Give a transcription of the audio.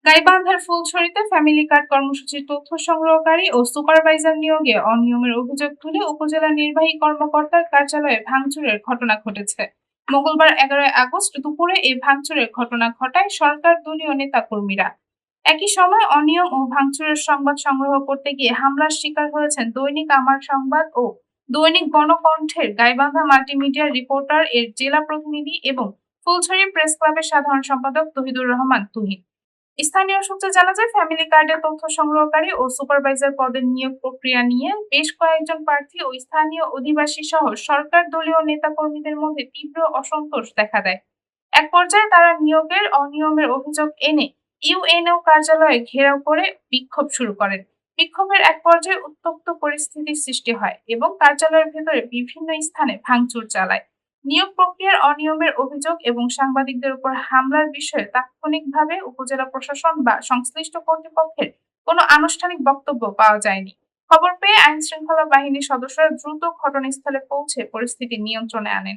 গাইবান্ধার ফুলছড়িতে family card কর্মসূচির তথ্য সংগ্রহকারী ও সুপারভাইজার নিয়োগে অনিয়মের অভিযোগ তুলে উপজেলা নির্বাহী কর্মকর্তার কার্যালয়ে ভাঙচুরের ঘটনা ঘটেছে। মঙ্গলবার 11 আগস্ট দুপুরে এই ভাঙচুরের ঘটনা ঘটায় সরকার দলীয় নেতাকর্মীরা। একই সময় অনিয়ম ও ভাঙচুরের সংবাদ সংগ্রহ করতে গিয়ে হামলার শিকার হয়েছেন দৈনিক আমার সংবাদ ও দৈনিক গণকণ্ঠের গাইবান্ধা মাল্টিমিডিয়া রিপোর্টার এর জেলা প্রতিনিধি এবং ফুলছড়ি প্রেস ক্লাবের সাধারণ সম্পাদক তহিদুর রহমান তুহিন। স্থানীয় সূত্রে জানা যায়, ফ্যামিলি কার্ডের তথ্য সংগ্রহকারী ও সুপারভাইজার পদের নিয়োগ প্রক্রিয়া নিয়ে বেশ কয়েকজন প্রার্থী ও স্থানীয় অধিবাসী সহ সরকার দলীয় নেতাকর্মীদের মধ্যে তীব্র অসন্তোষ দেখা দেয়। এক পর্যায়ে তারা নিয়োগের অনিয়মের অভিযোগ এনে ইউএনও কার্যালয়ে ঘেরাও করে বিক্ষোভ শুরু করেন। বিক্ষোভের এক পর্যায়ে উত্তপ্ত পরিস্থিতির সৃষ্টি হয় এবং কার্যালয়ের ভেতরে বিভিন্ন স্থানে ভাঙচুর চালায়। নিয়োগ প্রক্রিয়ার অনিয়মের অভিযোগ এবং সাংবাদিকদের উপর হামলার বিষয়ে তাৎক্ষণিকভাবে উপজেলা প্রশাসন বা সংশ্লিষ্ট কর্তৃপক্ষের কোনো আনুষ্ঠানিক বক্তব্য পাওয়া যায়নি। খবর পেয়ে আইন শৃঙ্খলা বাহিনীর সদস্যরা দ্রুত ঘটনাস্থলে পৌঁছে পরিস্থিতি নিয়ন্ত্রণে আনেন।